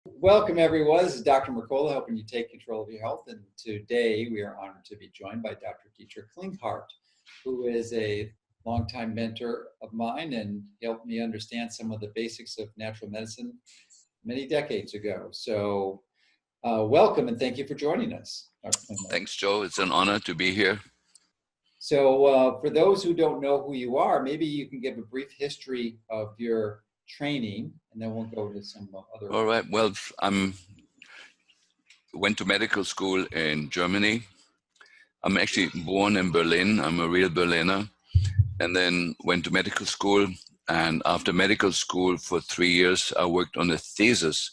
Welcome, everyone. This is Dr. Mercola, helping you take control of your health. And today we are honored to be joined by Dr. Dietrich Klinghardt, who is a longtime mentor of mine and helped me understand some of the basics of natural medicine many decades ago. So welcome and thank you for joining us, Dr. Klinghardt. Thanks, Joe. It's an honor to be here. So for those who don't know who you are, maybe you can give a brief history of your training, and then we'll go to some other. All right. Well, went to medical school in Germany. I'm actually born in Berlin. I'm a real Berliner. And then went to medical school. And after medical school for 3 years, I worked on a thesis,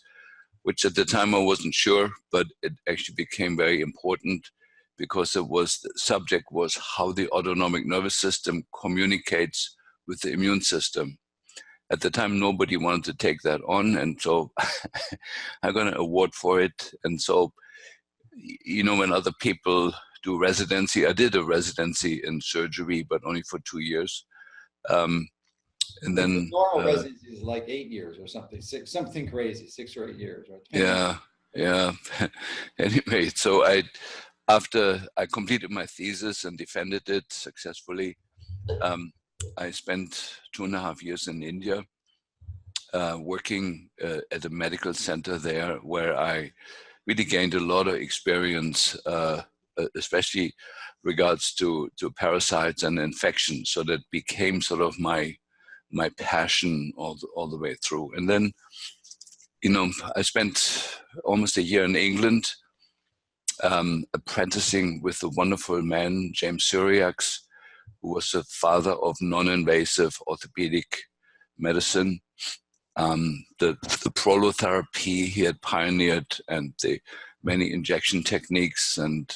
which at the time I wasn't sure, but it actually became very important because the subject was how the autonomic nervous system communicates with the immune system. At the time, nobody wanted to take that on, and so I got an award for it. And so, you know, when other people do residency, I did a residency in surgery, but only for 2 years. And then normal residency is like 8 years or something, something crazy, 6 or 8 years, right? Yeah. Anyway, so after I completed my thesis and defended it successfully, I spent 2.5 years in India working at a medical center there, where I really gained a lot of experience, especially regards to parasites and infections. So that became sort of my passion all the way through. And then, you know, I spent almost a year in England apprenticing with the wonderful man, James Syriacs, who was the father of non-invasive orthopedic medicine. The prolotherapy he had pioneered, and the many injection techniques and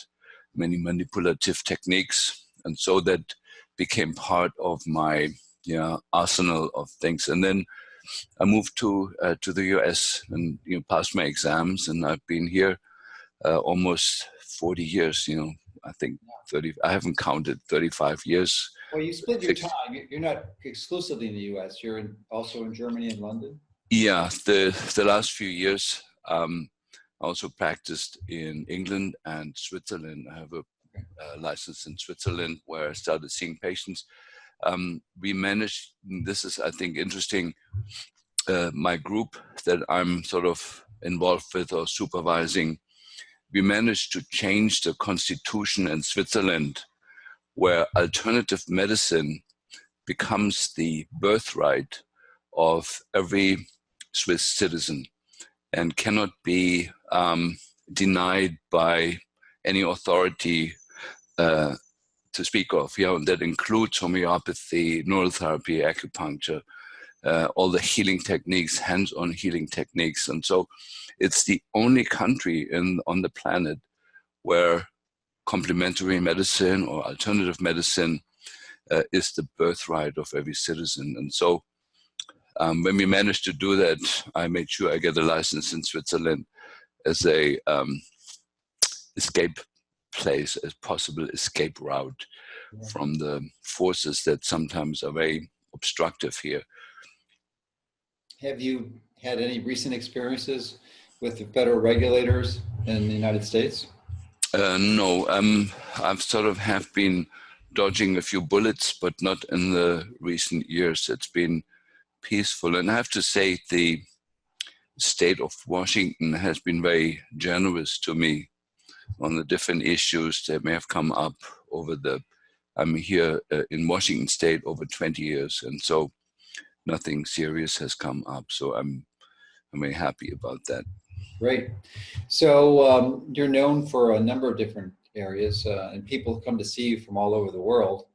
many manipulative techniques. And so that became part of my arsenal of things. And then I moved to the US and passed my exams, and I've been here almost 40 years, I think 30, I haven't counted, 35 years. Well, you split your time. You're not exclusively in the US, you're also in Germany and London? Yeah, the last few years, I also practiced in England and Switzerland. I have a license in Switzerland where I started seeing patients. We managed, this is, I think, interesting, my group that I'm sort of involved with or supervising, we managed to change the constitution in Switzerland, where alternative medicine becomes the birthright of every Swiss citizen and cannot be denied by any authority to speak of. And that includes homeopathy, neurotherapy, acupuncture, all the healing techniques, hands-on healing techniques. And so it's the only country on the planet where complementary medicine or alternative medicine is the birthright of every citizen. And so when we managed to do that, I made sure I get a license in Switzerland as a escape place, as possible escape route from the forces that sometimes are very obstructive here. Have you had any recent experiences with the federal regulators in the United States? No, I've sort of have been dodging a few bullets, but not in the recent years. It's been peaceful. And I have to say, the state of Washington has been very generous to me on the different issues that may have come up I'm here in Washington State over 20 years. And so nothing serious has come up. So I'm very happy about that. Great. So you're known for a number of different areas, and people come to see you from all over the world.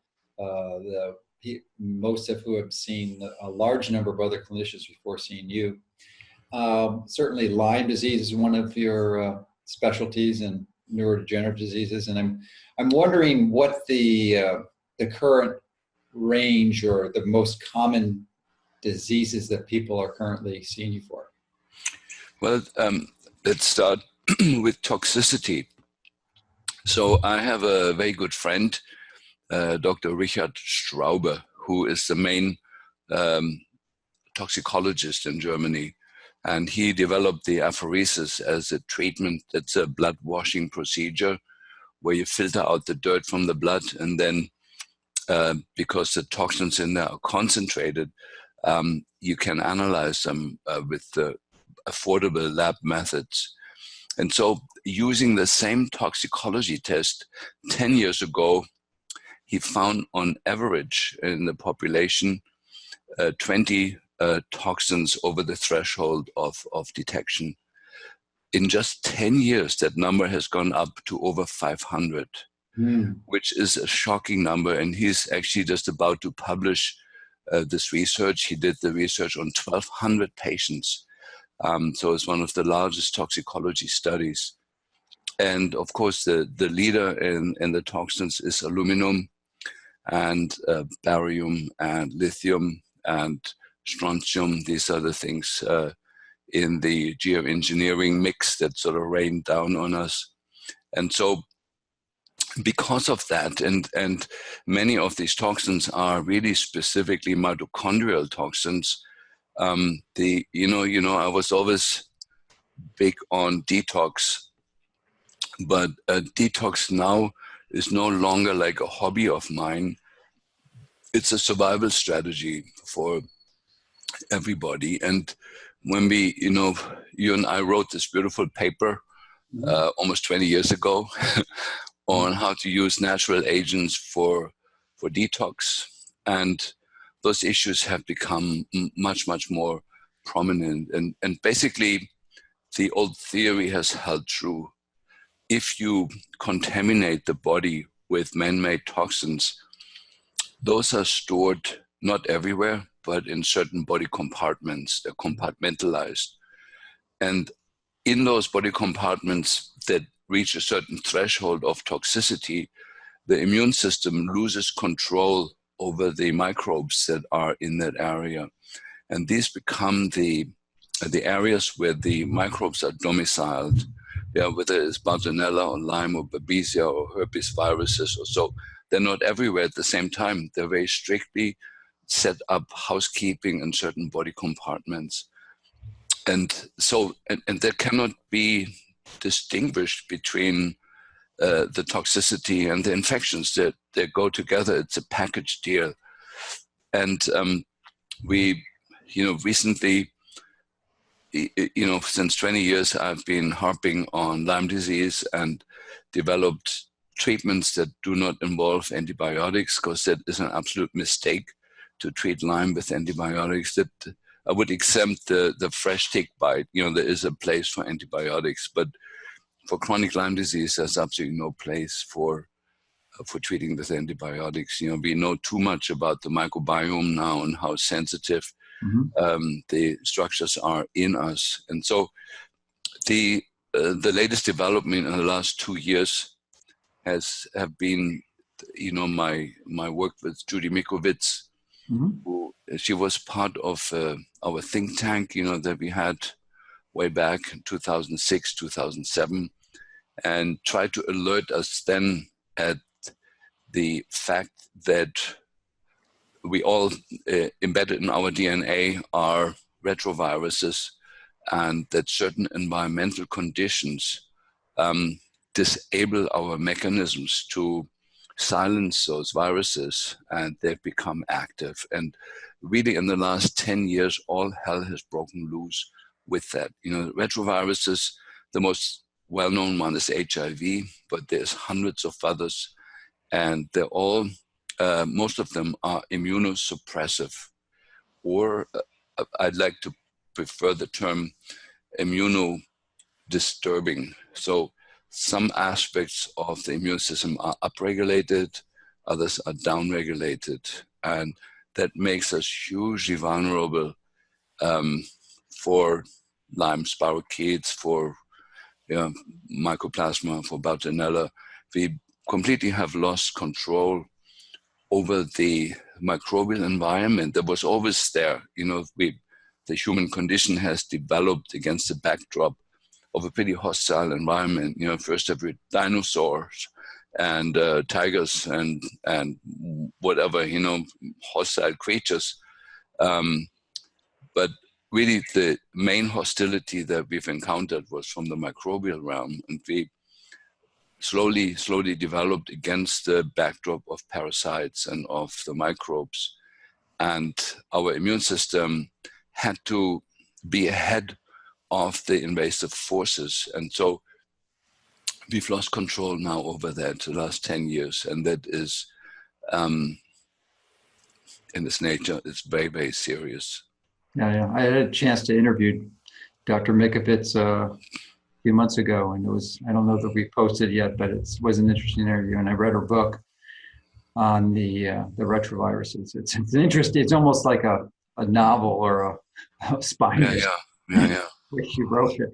Most of who have seen a large number of other clinicians before seeing you. Certainly Lyme disease is one of your specialties, and neurodegenerative diseases. And I'm wondering what the current range or the most common diseases that people are currently seeing you for. Well, let's start with toxicity. So I have a very good friend, Dr. Richard Straube, who is the main toxicologist in Germany. And he developed the apheresis as a treatment. It's a blood washing procedure where you filter out the dirt from the blood, and then because the toxins in there are concentrated, you can analyze them with the affordable lab methods. And so using the same toxicology test 10 years ago, he found on average in the population 20 toxins over the threshold of detection. In just 10 years, that number has gone up to over 500, which is a shocking number. And he's actually just about to publish this research. He did the research on 1,200 patients. So it's one of the largest toxicology studies. And of course, the leader in the toxins is aluminum and barium and lithium and strontium. These are the things in the geoengineering mix that sort of rained down on us. And so because of that, and many of these toxins are really specifically mitochondrial toxins. I was always big on detox, but detox now is no longer like a hobby of mine. It's a survival strategy for everybody. And when you and I wrote this beautiful paper almost 20 years ago on how to use natural agents for detox, and those issues have become much, much more prominent. And basically, the old theory has held true. If you contaminate the body with man-made toxins, those are stored not everywhere, but in certain body compartments. They're compartmentalized. And in those body compartments that reach a certain threshold of toxicity, the immune system loses control over the microbes that are in that area. And these become the areas where the microbes are domiciled, whether it's Bartonella or Lyme or Babesia or herpes viruses or so. They're not everywhere at the same time. They're very strictly set up housekeeping in certain body compartments. And so, and there cannot be distinguished between the toxicity and the infections. That they go together. It's a package deal. And we, recently, since 20 years, I've been harping on Lyme disease and developed treatments that do not involve antibiotics, because that is an absolute mistake to treat Lyme with antibiotics. That I would exempt the fresh tick bite. There is a place for antibiotics, but for chronic Lyme disease, there's absolutely no place for treating with antibiotics. We know too much about the microbiome now and how sensitive the structures are in us. And so the latest development in the last 2 years have been, my work with Judy Mikovits, who she was part of our think tank, that we had way back in 2006, 2007, and tried to alert us then at the fact that we all embedded in our DNA are retroviruses, and that certain environmental conditions disable our mechanisms to silence those viruses, and they've become active. And really in the last 10 years, all hell has broken loose with that. Retroviruses, the most well-known one is HIV, but there's hundreds of others, and they're all, most of them are immunosuppressive, or I'd like to prefer the term immunodisturbing. So some aspects of the immune system are upregulated, others are downregulated, and that makes us hugely vulnerable for Lyme spirochetes, for mycoplasma, for Bartonella. We completely have lost control over the microbial environment that was always there. The human condition has developed against the backdrop of a pretty hostile environment. First every dinosaurs and tigers and whatever, hostile creatures. But really the main hostility that we've encountered was from the microbial realm, and we slowly developed against the backdrop of parasites and of the microbes. And our immune system had to be ahead of the invasive forces. And so we've lost control now over that the last 10 years. And that is, in its nature, it's very, very serious. Yeah. I had a chance to interview Dr. Mikovits a few months ago, and it was, I don't know that we posted yet, but it was an interesting interview. And I read her book on the retroviruses. It's interesting. It's almost like a novel or a spy. Yeah. Where she wrote it.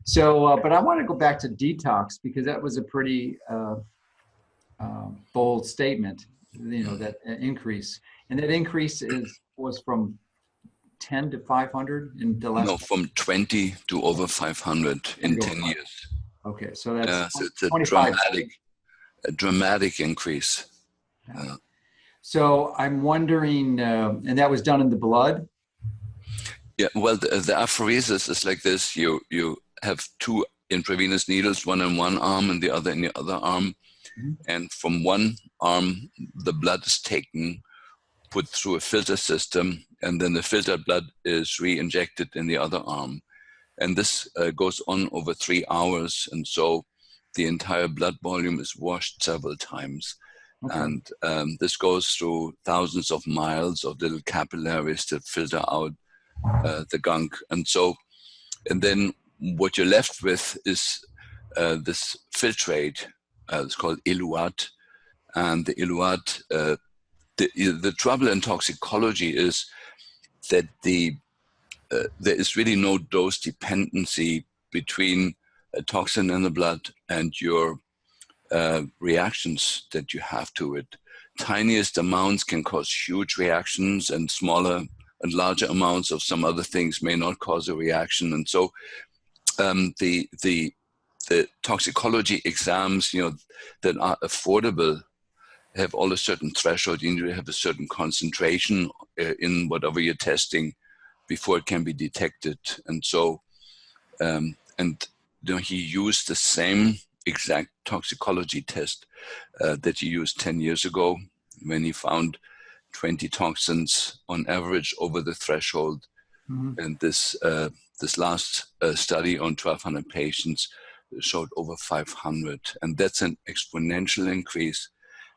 So, but I want to go back to detox, because that was a pretty bold statement. That increase, and that increase was from 10 to 500 in the last. No, from 20 to over 500 in 10 years. Okay, so that's so it's a dramatic increase. Yeah. So I'm wondering, and that was done in the blood? Yeah, well, the apheresis is like this. You have two intravenous needles, one in one arm and the other in the other arm. Mm-hmm. And from one arm, the blood is taken, put through a filter system, and then the filtered blood is re-injected in the other arm. And this goes on over 3 hours. And so the entire blood volume is washed several times. Okay. And this goes through thousands of miles of little capillaries that filter out the gunk. And then what you're left with is this filtrate. It's called eluate. And the eluate, the trouble in toxicology is that there is really no dose dependency between a toxin in the blood and your reactions that you have to it. Tiniest amounts can cause huge reactions, and smaller and larger amounts of some other things may not cause a reaction. And so the toxicology exams, that are affordable have all a certain threshold. You need to have a certain concentration in whatever you're testing before it can be detected. And so, he used the same exact toxicology test that he used 10 years ago when he found 20 toxins on average over the threshold. Mm-hmm. And this last study on 1,200 patients showed over 500. And that's an exponential increase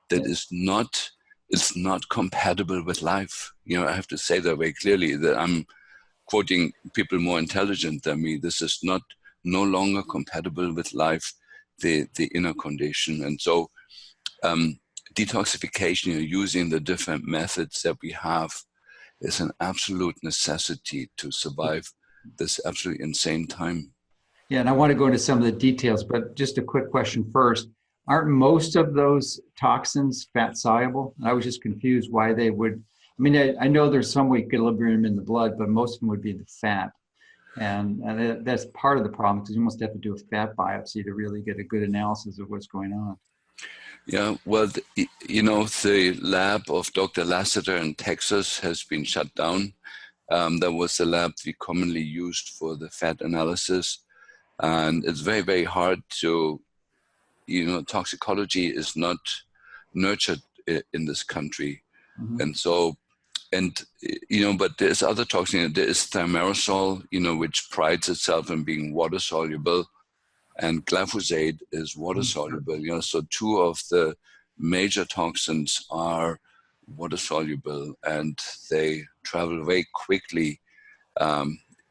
that is not compatible with life. I have to say that very clearly, that I'm quoting people more intelligent than me. This is no longer compatible with life, the inner condition. And so detoxification, using the different methods that we have, is an absolute necessity to survive this absolutely insane time. Yeah, and I want to go into some of the details, but just a quick question first. Aren't most of those toxins fat-soluble? I was just confused why they would. I mean, I know there's some equilibrium in the blood, but most of them would be the fat. And that's part of the problem, because you must have to do a fat biopsy to really get a good analysis of what's going on. Yeah, well, the lab of Dr. Lassiter in Texas has been shut down. That was the lab we commonly used for the fat analysis. And it's very, very hard to, toxicology is not nurtured in this country. Mm-hmm. And so, but there's other toxins. There is thimerosal, which prides itself in being water-soluble. And glyphosate is water-soluble. So two of the major toxins are water-soluble, and they travel very quickly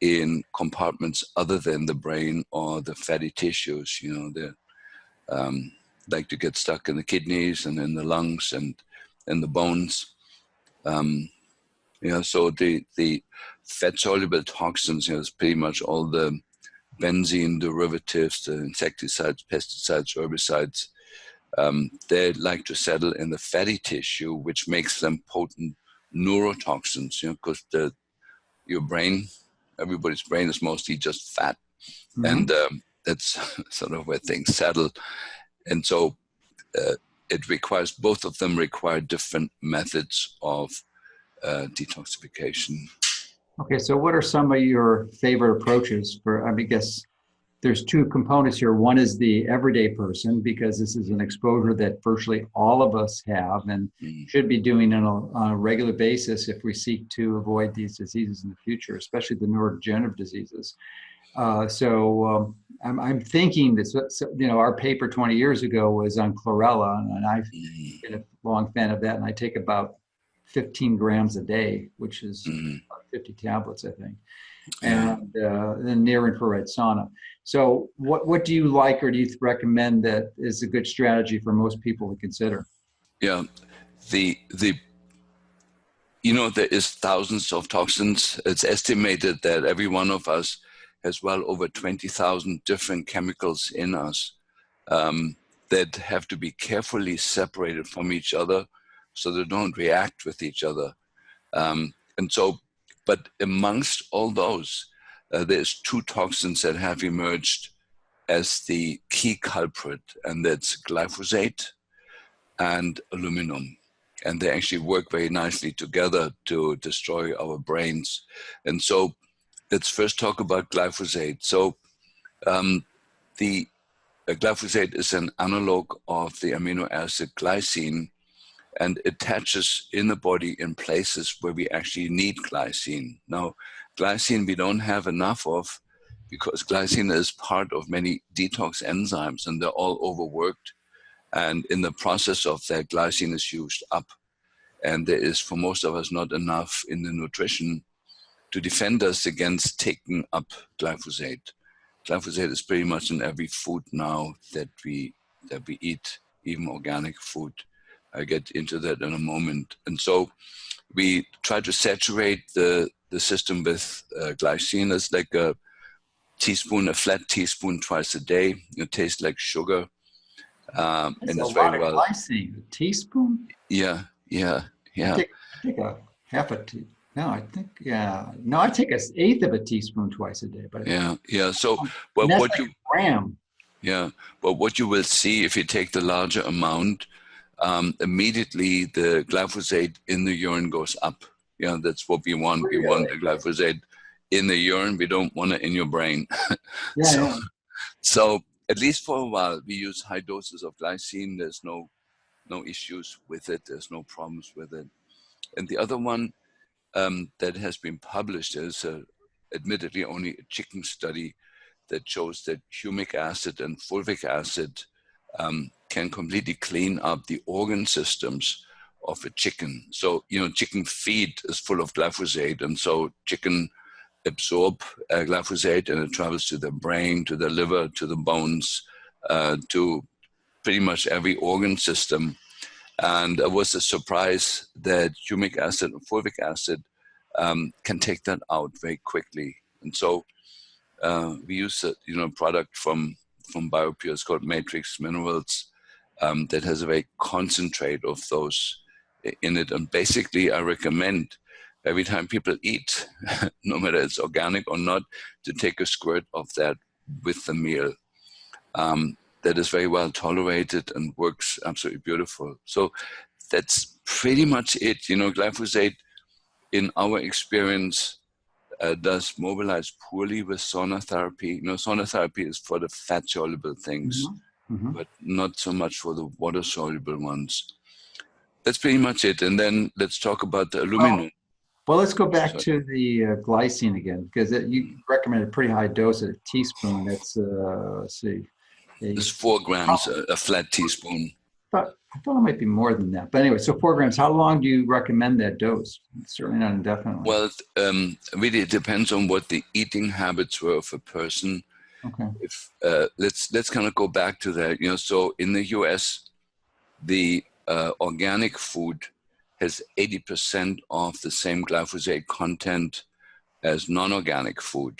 in compartments other than the brain or the fatty tissues. They like to get stuck in the kidneys and in the lungs and in the bones. So the fat-soluble toxins, is pretty much all the benzene derivatives, the insecticides, pesticides, herbicides. They like to settle in the fatty tissue, which makes them potent neurotoxins, because your brain, everybody's brain is mostly just fat. Mm-hmm. And that's sort of where things settle. And so it requires, both of them require different methods of detoxification. Okay, so what are some of your favorite approaches for, I guess there's two components here. One is the everyday person, because this is an exposure that virtually all of us have and Mm, should be doing on a regular basis if we seek to avoid these diseases in the future, especially the neurodegenerative diseases. I'm thinking that, our paper 20 years ago was on chlorella, and I've mm, been a long fan of that, and I take about 15 grams a day, which is mm, about 50 tablets, I think, yeah. and then near infrared sauna. So what do you like, or do you recommend that is a good strategy for most people to consider? Yeah. The there is thousands of toxins. It's estimated that every one of us has well over 20,000 different chemicals in us that have to be carefully separated from each other so they don't react with each other. And so, but amongst all those, there's two toxins that have emerged as the key culprit, and that's glyphosate and aluminum. And they actually work very nicely together to destroy our brains. And so let's first talk about glyphosate. So the glyphosate is an analog of the amino acid glycine, and attaches in the body in places where we actually need glycine. Now, glycine we don't have enough of because glycine is part of many detox enzymes, and they're all overworked. And in the process of that, glycine is used up. And there is, for most of us, not enough in the nutrition to defend us against taking up glyphosate. Glyphosate is pretty much in every food now that we eat, even organic food. I get into that in a moment. And so we try to saturate the system with glycine. It's like a flat teaspoon twice a day. It tastes like sugar. That's And a it's very lot of well. glycine. A teaspoon? Yeah, yeah, I yeah, take, I take a half a tea. No, I think, yeah. No, I take an eighth of a teaspoon twice a day, but yeah, yeah. So, and but that's what like you, a gram. yeah, but what you will see if you take the larger amount, immediately the glyphosate in the urine goes up. Yeah, that's what we want. We want Really? the glyphosate in the urine. We don't want it in your brain. Yeah, so, yeah. so at least for a while, we use high doses of glycine. There's no issues with it. There's no problems with it. And the other one that has been published is admittedly only a chicken study that shows that humic acid and fulvic acid can completely clean up the organ systems of a chicken. So, chicken feed is full of glyphosate, and so chicken absorb glyphosate, and it travels to the brain, to the liver, to the bones, to pretty much every organ system. And it was a surprise that humic acid and fulvic acid can take that out very quickly. And so we use a product from BioPure. It's called Matrix Minerals that has a very concentrate of those in it. And basically, I recommend every time people eat, no matter it's organic or not, to take a squirt of that with the meal. That is very well tolerated and works absolutely beautiful. So that's pretty much it. Glyphosate, in our experience, does mobilize poorly with sauna therapy. Sauna therapy is for the fat-soluble things, Mhm, mhm. but not so much for the water-soluble ones. That's pretty much it. And then let's talk about the Well, aluminum. well, let's go back So to the glycine again, because you recommend a pretty high dose of a teaspoon. That's, let's see, it's a, 4 grams, a flat teaspoon. I thought it might be more than that. But anyway, so 4 grams. How long do you recommend that dose? Certainly not indefinitely. Well, really, it depends on what the eating habits were of a person. Okay. If let's kind of go back to that. So in the U.S., the organic food has 80% of the same glyphosate content as non-organic food.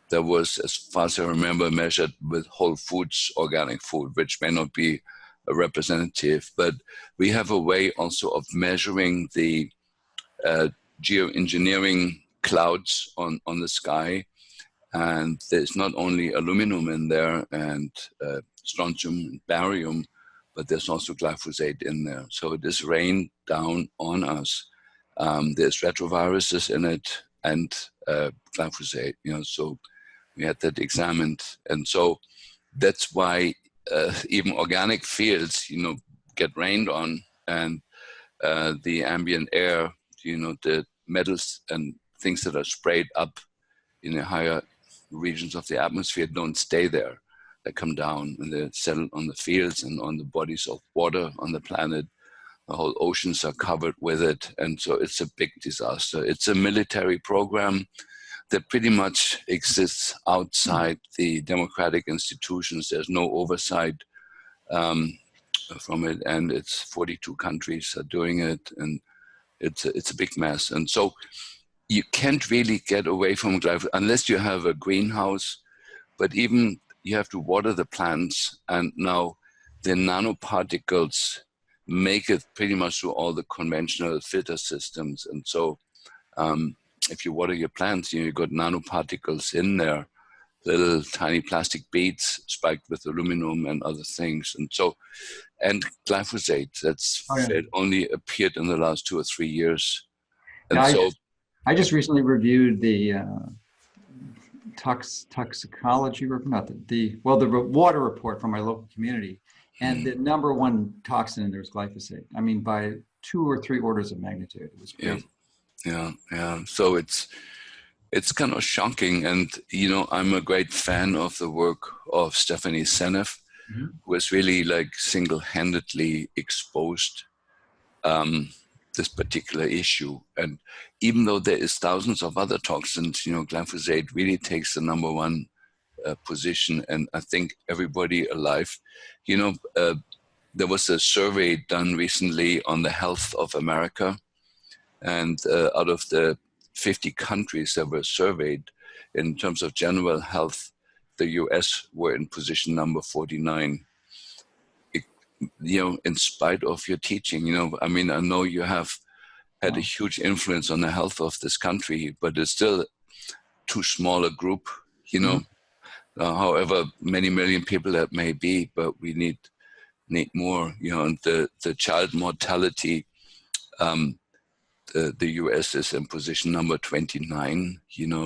That was, as far as I remember, measured with Whole Foods organic food, which may not be a representative, but we have a way also of measuring the geoengineering clouds on the sky. And there's not only aluminum in there and strontium and barium, but there's also glyphosate in there. So it is rained down on us. There's retroviruses in it, and glyphosate. So we had that examined, and so that's why even organic fields, get rained on, and the ambient air, the metals and things that are sprayed up in the higher regions of the atmosphere don't stay there. They come down and they settle on the fields and on the bodies of water on the planet. The whole oceans are covered with it. And so it's a big disaster. It's a military program that pretty much exists outside the democratic institutions. There's no oversight from it. And it's 42 countries are doing it. And it's a big mess. And so you can't really get away from glyphosate unless you have a greenhouse, but even you have to water the plants, and now the nanoparticles make it pretty much through all the conventional filter systems. And so if you water your plants, you've got nanoparticles in there, little tiny plastic beads spiked with aluminum and other things. And so, and glyphosate, that only appeared in the last 2 or 3 years. And I just recently reviewed the toxicology report, the water report from my local community, and the number one toxin in there was glyphosate. I mean, by 2 or 3 orders of magnitude. It was crazy. Yeah. So it's kind of shocking, and I'm a great fan of the work of Stephanie Seneff, who has really like single-handedly exposed this particular issue. And even though there is thousands of other toxins, glyphosate really takes the number one position. And I think everybody alive, there was a survey done recently on the health of America, and out of the 50 countries that were surveyed in terms of general health, the US were in position number 49. In spite of your teaching, I know you have had a huge influence on the health of this country, but it's still too small a group, however many million people that may be, but we need more, and the child mortality, the US is in position number 29,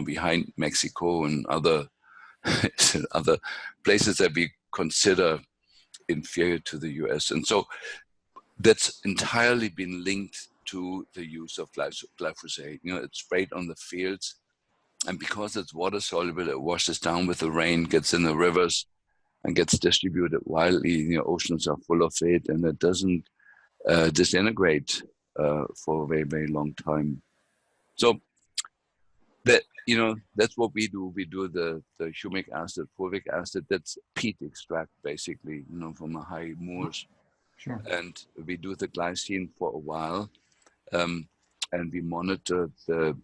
behind Mexico and other places that we consider inferior to the US. And so that's entirely been linked to the use of glyphosate. It's sprayed on the fields, and because it's water soluble, it washes down with the rain, gets in the rivers, and gets distributed widely. Oceans are full of it, and it doesn't disintegrate for a very, very long time. So that that's what we do. We do the humic acid, fulvic acid. That's peat extract, basically, from the high moors. Sure. And we do the glycine for a while, and we monitor the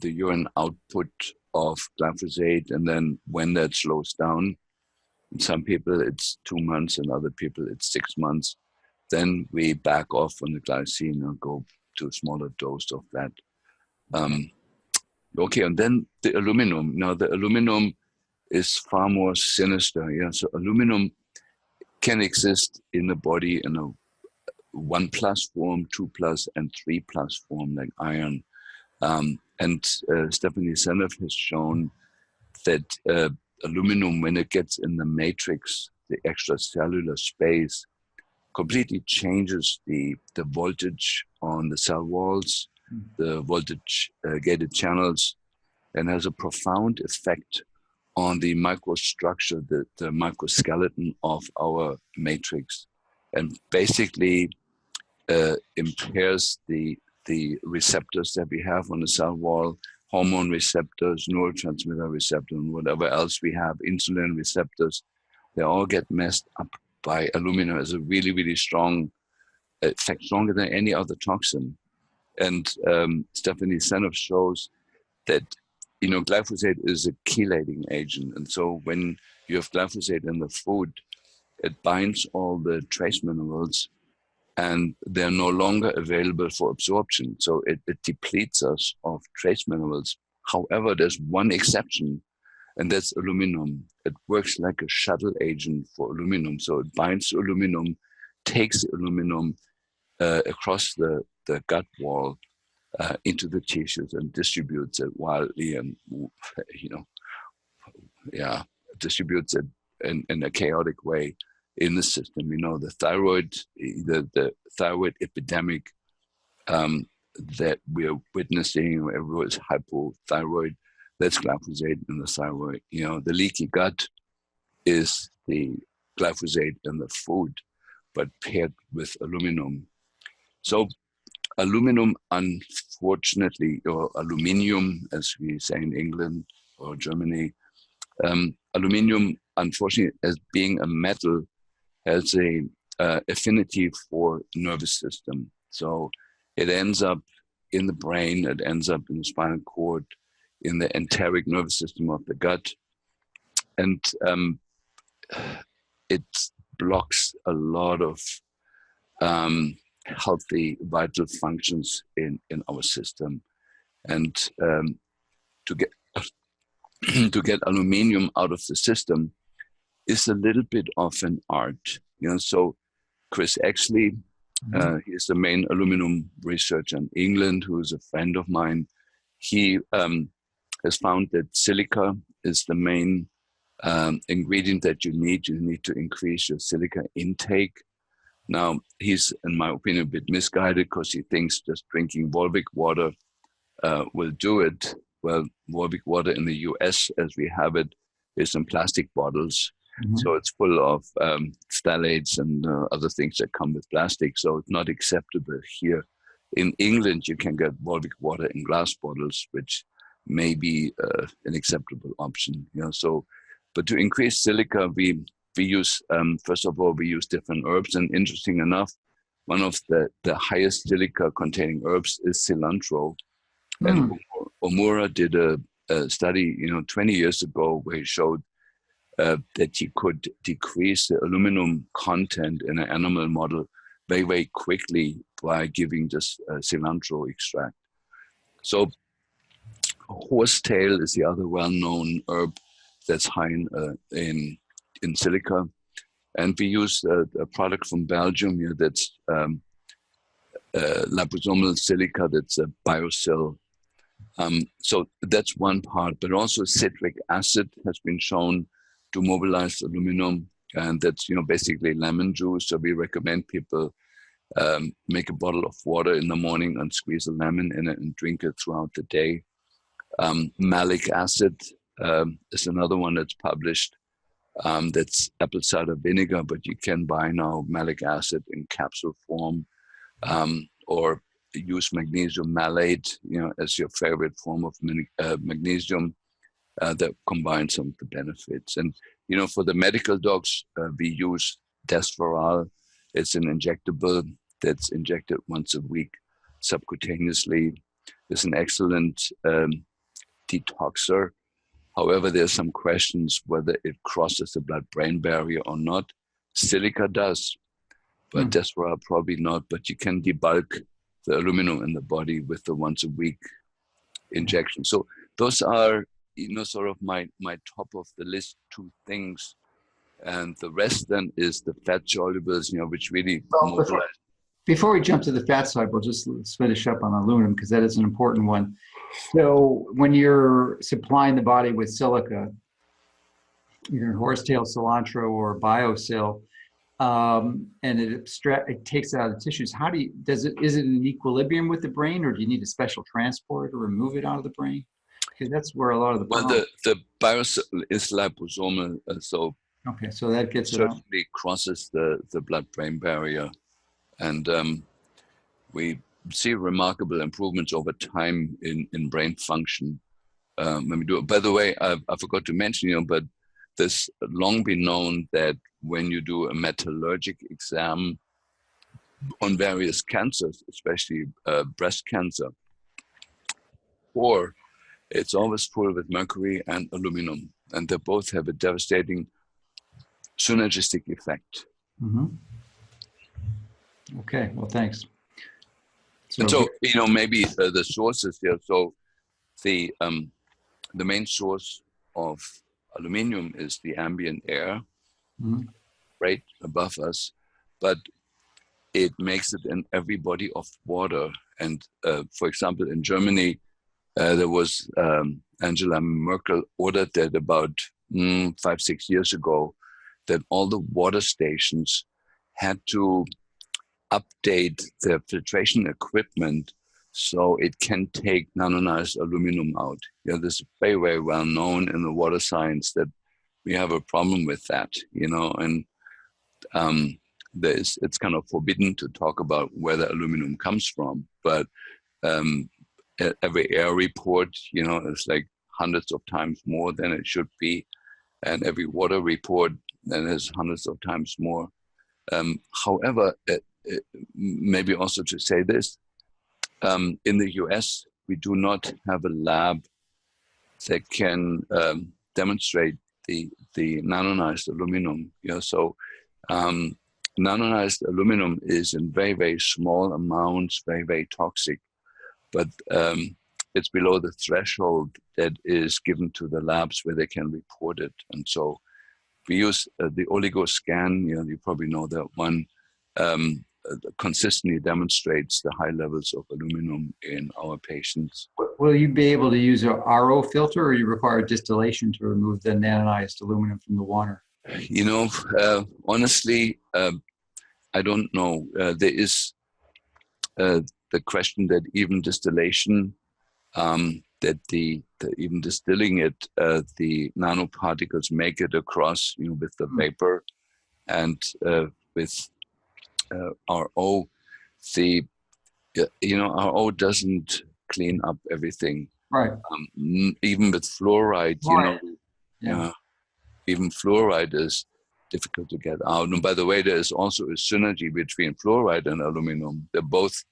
urine output of glyphosate, and then when that slows down, in some people it's 2 months, and other people it's 6 months. Then we back off on the glycine and go to a smaller dose of that. Okay, and then the aluminum. Now the aluminum is far more sinister. So aluminum can exist in the body in a 1+ form, 2+, and 3+ form, like iron. And Stephanie Seneff has shown that aluminum, when it gets in the matrix, the extracellular space, completely changes the voltage on the cell walls, the voltage gated channels, and has a profound effect on the microstructure, the microskeleton of our matrix, and basically impairs the receptors that we have on the cell wall, hormone receptors, neurotransmitter receptors, and whatever else we have, insulin receptors. They all get messed up by aluminum. As a really, really strong effect, stronger than any other toxin. And Stephanie Seneff shows that glyphosate is a chelating agent. And so when you have glyphosate in the food, it binds all the trace minerals, and they're no longer available for absorption. So it depletes us of trace minerals. However, there's one exception, and that's aluminum. It works like a shuttle agent for aluminum. So it binds to aluminum, takes the aluminum across the gut wall, into the tissues and distributes it wildly, and distributes it in a chaotic way in the system. The thyroid, the thyroid epidemic that we're witnessing, where everyone is hypothyroid, that's glyphosate in the thyroid. The leaky gut is the glyphosate in the food, but paired with aluminum. So aluminum, unfortunately, or aluminium, as we say in England or Germany, aluminium, unfortunately, as being a metal, has a affinity for nervous system. So it ends up in the brain, it ends up in the spinal cord, in the enteric nervous system of the gut, and it blocks a lot of healthy, vital functions in our system. And to get to get aluminium out of the system is a little bit of an art. So Chris Exley, he is the main aluminum researcher in England, who is a friend of mine. He has found that silica is the main ingredient that you need. You need to increase your silica intake. Now, he's, in my opinion, a bit misguided, because he thinks just drinking Volvic water will do it. Well, Volvic water in the US, as we have it, is in plastic bottles. So it's full of phthalates and other things that come with plastic. So it's not acceptable here. In England, you can get Volvic water in glass bottles, which may be an acceptable option. But to increase silica, we use, first of all, we use different herbs. And interesting enough, one of the highest silica containing herbs is cilantro. And Omura did a study, 20 years ago, where he showed that he could decrease the aluminum content in an animal model very, very quickly by giving just cilantro extract. So horsetail is the other well-known herb that's high in silica. And we use a product from Belgium here that's liposomal silica, that's a biocell. So that's one part, but also citric acid has been shown to mobilize aluminum, and that's basically lemon juice. So we recommend people make a bottle of water in the morning and squeeze a lemon in it and drink it throughout the day. Malic acid is another one that's published. That's apple cider vinegar, but you can buy now malic acid in capsule form, or use magnesium malate, as your favorite form of magnesium. That combines some of the benefits. And, for the medical dogs, we use Desferal. It's an injectable that's injected once a week subcutaneously. It's an excellent detoxer. However, there's some questions whether it crosses the blood-brain barrier or not. Silica does, but Desferal probably not. But you can debulk the aluminum in the body with the once a week injection. So those are, sort of my top of the list 2 things. And the rest then is the fat-solubles, which really mobilize. Before we jump to the fat-soluble, just let's finish up on aluminum, because that is an important one. So when you're supplying the body with silica, either horsetail, cilantro, or biocell, and it takes it out of the tissues, is it in equilibrium with the brain, or do you need a special transport to remove it out of the brain? Because that's where a lot of the problem. Well, the biocell is liposomal, so okay, so that gets certainly it crosses the blood-brain barrier, and we see remarkable improvements over time in brain function when we do it. By the way, I forgot to mention, but there's long been known that when you do a metallurgic exam on various cancers, especially breast cancer, or it's always full with mercury and aluminum, and they both have a devastating synergistic effect. Okay, well, thanks. So maybe the sources here. So the main source of aluminium is the ambient air, right above us, but it makes it in every body of water. And for example, in Germany, there was Angela Merkel ordered that about 5-6 years ago, that all the water stations had to update their filtration equipment so it can take nanonized aluminum out. This is very, very well known in the water science that we have a problem with that, and it's kind of forbidden to talk about where the aluminum comes from, but every air report, is like hundreds of times more than it should be, and every water report then is hundreds of times more. However, maybe also to say this, in the US, we do not have a lab that can demonstrate the nanonized aluminum. So nanonized aluminum is in very, very small amounts, very, very toxic, but it's below the threshold that is given to the labs where they can report it. And so we use the oligoscan, you probably know that one, consistently demonstrates the high levels of aluminum in our patients. Will you be able to use a RO filter, or you require distillation to remove the nanonized aluminum from the water? Honestly, I don't know. There is the question that even distillation, that even distilling it, the nanoparticles make it across, with the vapor, and with RO, RO doesn't clean up everything. Right. Even with fluoride, even fluoride is difficult to get out. And by the way, there is also a synergy between fluoride and aluminum. They're both,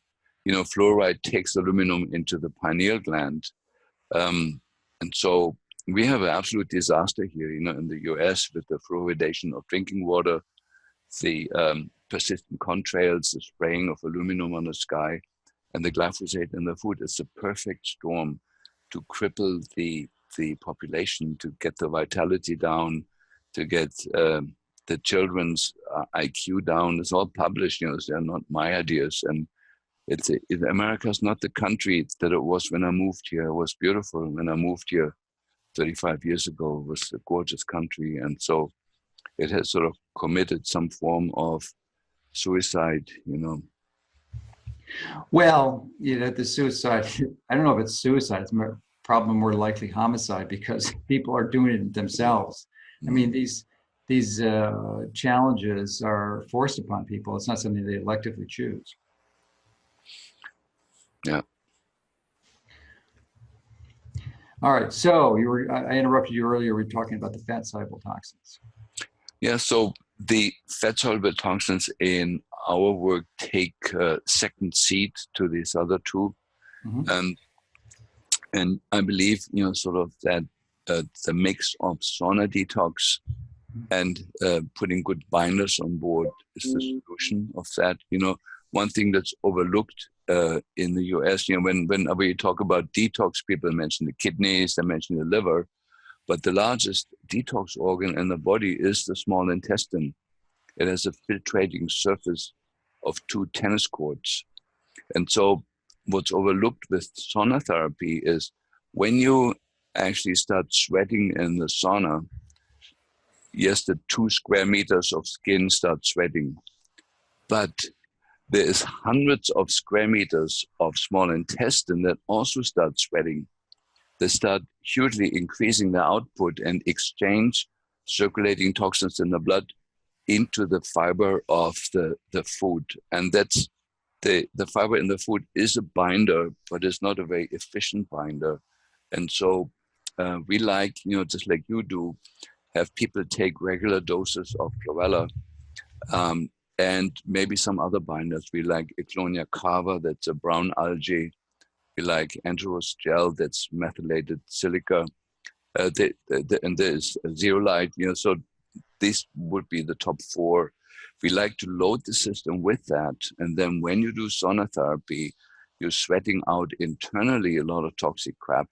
fluoride takes aluminum into the pineal gland. And so we have an absolute disaster here, in the US with the fluoridation of drinking water, the persistent contrails, the spraying of aluminum on the sky, and the glyphosate in the food. It's a perfect storm to cripple the population, to get the vitality down, to get the children's IQ down. It's all published, they're not my ideas. And America's not the country that it was when I moved here. It was beautiful when I moved here 35 years ago. It was a gorgeous country. And so it has sort of committed some form of suicide, Well, the suicide, I don't know if it's suicide, it's probably more likely homicide, because people are doing it themselves. I mean, these challenges are forced upon people. It's not something they electively choose. Yeah. All right. So I interrupted you earlier. We were talking about the fat-soluble toxins. Yeah. So the fat-soluble toxins in our work take second seat to these other two. Mm-hmm. And I believe, sort of that the mix of sauna detox and putting good binders on board is the solution of that. One thing that's overlooked in the US, whenever you talk about detox, people mention the kidneys, they mention the liver, but the largest detox organ in the body is the small intestine. It has a filtrating surface of 2 tennis courts. And so what's overlooked with sauna therapy is when you actually start sweating in the sauna, yes, the 2 square meters of skin start sweating, but there is hundreds of square meters of small intestine that also start sweating. They start hugely increasing their output and exchange circulating toxins in the blood into the fiber of the food. And that's the fiber in the food is a binder, but it's not a very efficient binder. And so we like, just like you do, have people take regular doses of chlorella and maybe some other binders. We like Eclonia cava, that's a brown algae. We like Anteros gel, that's methylated silica. And there's zeolite, so these would be the top 4. We like to load the system with that. And then when you do sauna therapy, you're sweating out internally a lot of toxic crap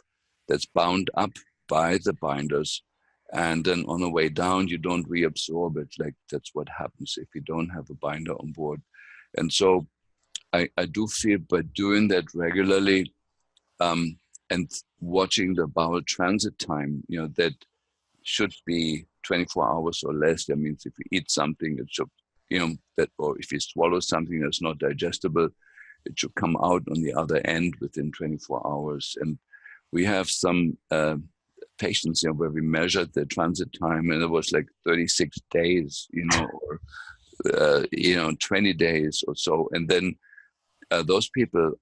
that's bound up by the binders. And then on the way down, you don't reabsorb it. Like that's what happens if you don't have a binder on board. And so I do feel by doing that regularly, and watching the bowel transit time, that should be 24 hours or less. That means if you eat something, it should, or if you swallow something that's not digestible, it should come out on the other end within 24 hours. And we have some patients, where we measured the transit time, and it was like 36 days, or 20 days or so. And then those people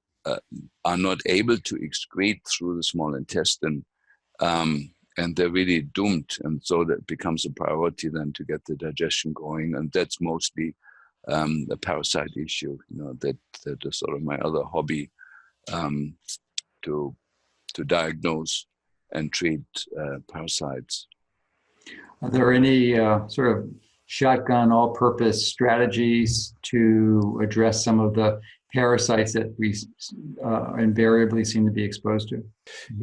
are not able to excrete through the small intestine, and they're really doomed. And so that becomes a priority then to get the digestion going. And that's mostly a parasite issue, that is sort of my other hobby, to diagnose and treat parasites. Are there any sort of shotgun all-purpose strategies to address some of the parasites that we invariably seem to be exposed to?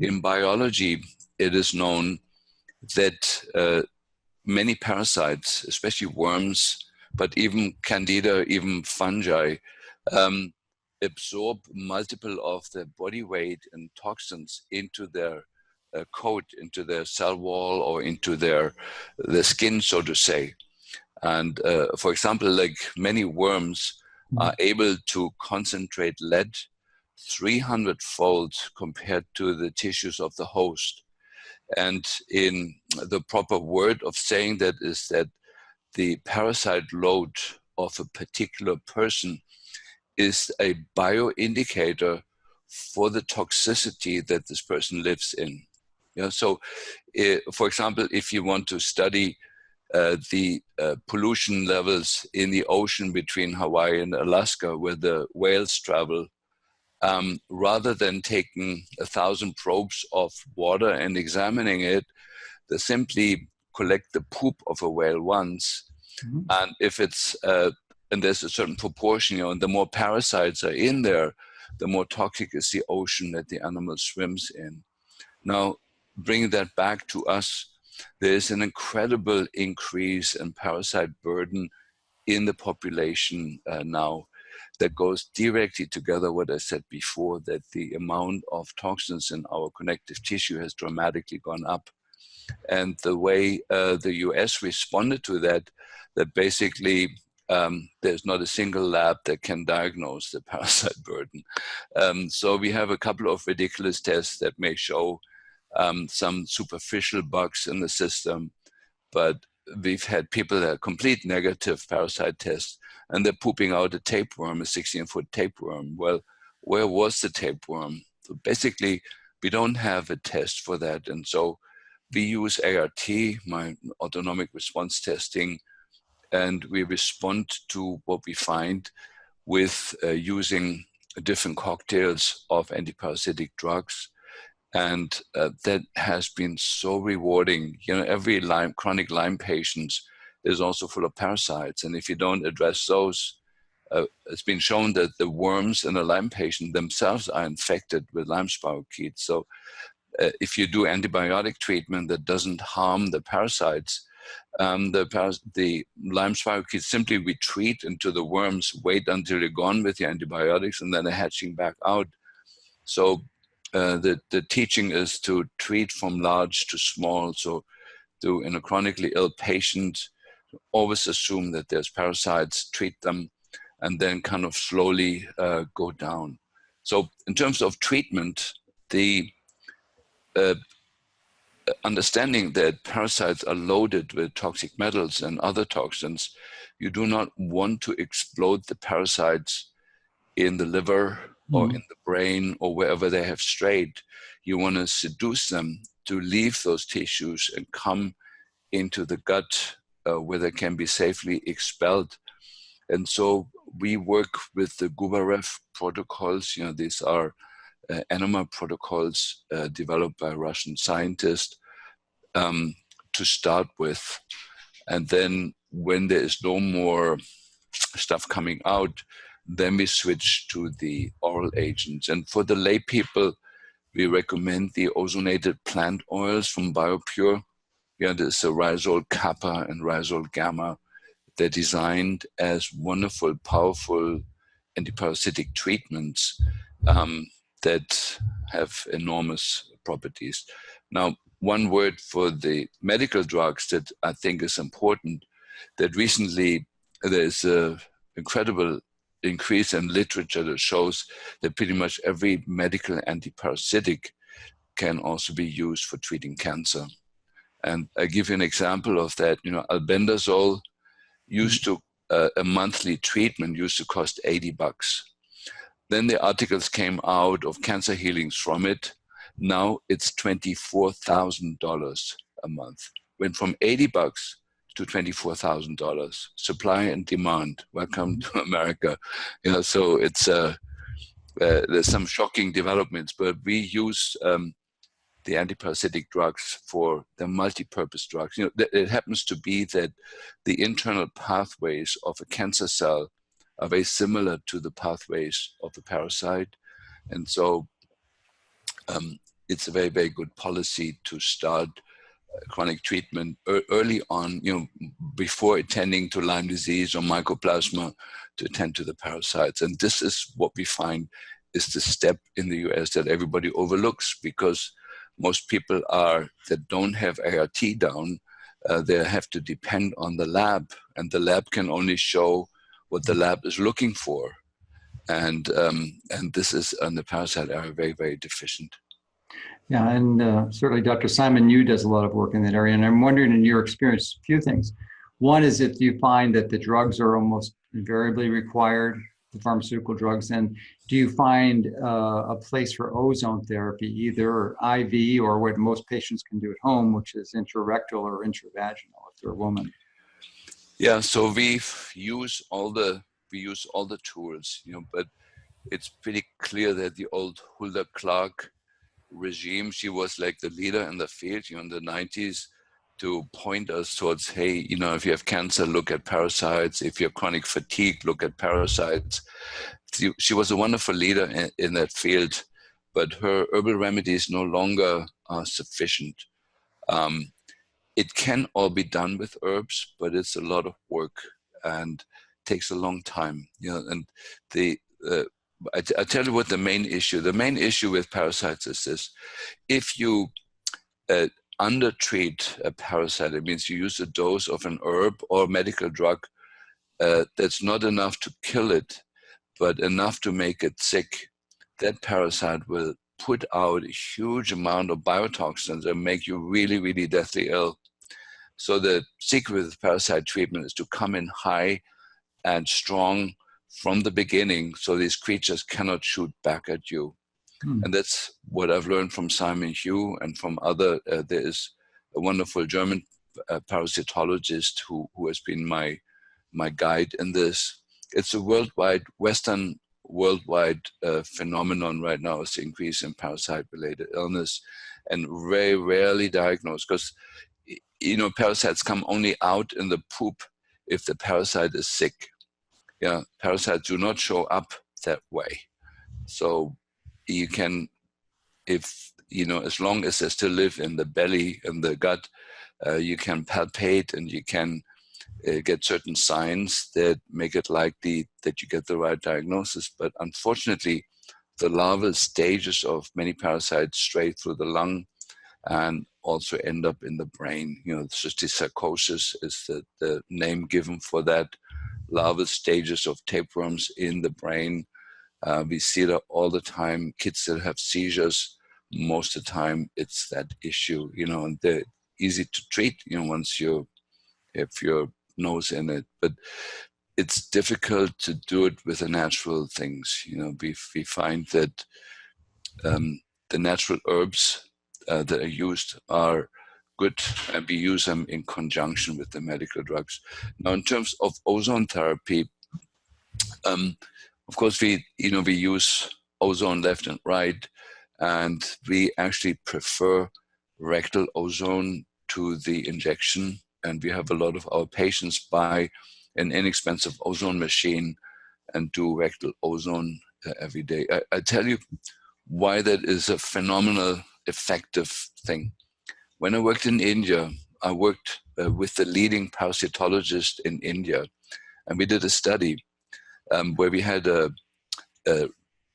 In biology, it is known that many parasites, especially worms, but even candida, even fungi, absorb multiple of the body weight and toxins into their coat, into their cell wall, or into their skin, so to say. And for example, like many worms are able to concentrate lead 300-fold compared to the tissues of the host. And in the proper word of saying that is that the parasite load of a particular person is a bioindicator for the toxicity that this person lives in. So, for example, if you want to study the pollution levels in the ocean between Hawaii and Alaska, where the whales travel, rather than taking 1,000 probes of water and examining it, they simply collect the poop of a whale once. And if it's, and there's a certain proportion, and the more parasites are in there, the more toxic is the ocean that the animal swims in. Now, bringing that back to us, there is an incredible increase in parasite burden in the population now that goes directly together what I said before, that the amount of toxins in our connective tissue has dramatically gone up. And the way the US responded to that basically there's not a single lab that can diagnose the parasite burden. So we have a couple of ridiculous tests that may show some superficial bugs in the system, but we've had people that are complete negative parasite tests, and they're pooping out a tapeworm, a 16-foot tapeworm. Well, where was the tapeworm? So basically, we don't have a test for that. And so we use ART, my autonomic response testing, and we respond to what we find with using different cocktails of antiparasitic drugs. And that has been so rewarding. Every chronic Lyme patient is also full of parasites. And if you don't address those, it's been shown that the worms in a Lyme patient themselves are infected with Lyme spirochetes. So if you do antibiotic treatment that doesn't harm the parasites, the Lyme spirochetes simply retreat into the worms, wait until they're gone with the antibiotics, and then they're hatching back out. So the teaching is to treat from large to small. So in a chronically ill patient, always assume that there's parasites, treat them, and then kind of slowly go down. So in terms of treatment, the understanding that parasites are loaded with toxic metals and other toxins, you do not want to explode the parasites in the liver or in the brain or wherever they have strayed. You want to seduce them to leave those tissues and come into the gut where they can be safely expelled. And so we work with the Gubarev protocols. These are enema protocols developed by a Russian scientist to start with. And then when there is no more stuff coming out, then we switch to the oral agents. And for the lay people, we recommend the ozonated plant oils from BioPure. There's a rhizole kappa and rhizole gamma. They're designed as wonderful, powerful antiparasitic treatments that have enormous properties. Now, one word for the medical drugs that I think is important, that recently there's an incredible increase in literature that shows that pretty much every medical antiparasitic can also be used for treating cancer. And I give you an example of that. You know, albendazole used to, a monthly treatment used to cost $80. Then the articles came out of cancer healings from it. Now it's $24,000 a month. Went from $80 to $24,000. Supply and demand. Welcome to America. You know, so it's there's some shocking developments, but we use the antiparasitic drugs for the multi-purpose drugs. You know, it happens to be that the internal pathways of a cancer cell are very similar to the pathways of the parasite. And so it's a very, very good policy to start chronic treatment early on, you know, before attending to Lyme disease or mycoplasma, to attend to the parasites. And this is what we find is the step in the US that everybody overlooks, because most people that don't have ART down, they have to depend on the lab, and the lab can only show what the lab is looking for. And this is on the parasite area very, very deficient. Yeah, and certainly Dr. Simon Yu does a lot of work in that area. And I'm wondering, in your experience, a few things. One is if you find that the drugs are almost invariably required, the pharmaceutical drugs, and do you find a place for ozone therapy, either IV or what most patients can do at home, which is intrarectal or intravaginal if they're a woman? Yeah, so we use all the tools, you know, but it's pretty clear that the old Hulda Clark regime, she was like the leader in the field, you know, in the 90s, to point us towards, hey, you know, if you have cancer, look at parasites. If you have chronic fatigue, look at parasites. She was a wonderful leader in that field, but her herbal remedies no longer are sufficient. It can all be done with herbs, but it's a lot of work and takes a long time. You know, and I tell you what the main issue with parasites is this: if you undertreat a parasite, it means you use a dose of an herb or medical drug that's not enough to kill it, but enough to make it sick. That parasite will put out a huge amount of biotoxins and make you really, really deathly ill. So the secret with parasite treatment is to come in high and strong from the beginning, so these creatures cannot shoot back at you. And that's what I've learned from Simon Yu and from other. There is a wonderful German parasitologist who has been my guide in this. It's a worldwide phenomenon right now, is the increase in parasite-related illness, and very rarely diagnosed, because, you know, parasites come only out in the poop if the parasite is sick. Yeah, parasites do not show up that way. So you can, if, you know, as long as they still live in the belly, in the gut, you can palpate and you can get certain signs that make it likely that you get the right diagnosis. But unfortunately, the larval stages of many parasites stray through the lung and also end up in the brain. You know, cysticercosis is the name given for that. Larval stages of tapeworms in the brain. We see that all the time. Kids that have seizures, most of the time it's that issue, you know, and they're easy to treat, you know, once you have your nose in it. But it's difficult to do it with the natural things. You know, we find that the natural herbs that are used are good, and we use them in conjunction with the medical drugs. Now, in terms of ozone therapy, of course, we use ozone left and right, and we actually prefer rectal ozone to the injection. And we have a lot of our patients buy an inexpensive ozone machine and do rectal ozone every day. I tell you why that is a phenomenal, effective thing. When I worked in India, I worked with the leading parasitologist in India, and we did a study. where we had a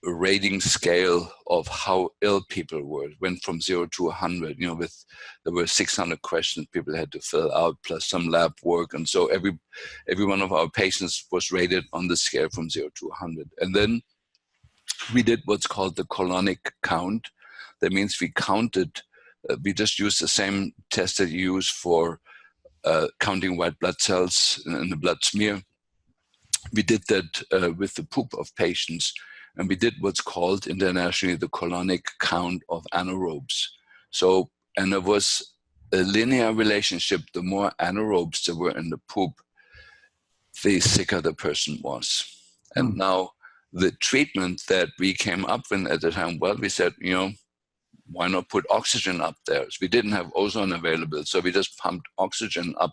rating scale of how ill people were. It went from 0 to 100. There were 600 questions people had to fill out, plus some lab work, and so every one of our patients was rated on the scale from 0 to 100. And then we did what's called the colonic count. That means we counted. We just used the same test that you use for counting white blood cells in the blood smear. We did that with the poop of patients, and we did what's called internationally the colonic count of anaerobes. So, and there was a linear relationship. The more anaerobes there were in the poop, the sicker the person was. And now the treatment that we came up with at the time, well, we said, why not put oxygen up there? So we didn't have ozone available, so we just pumped oxygen up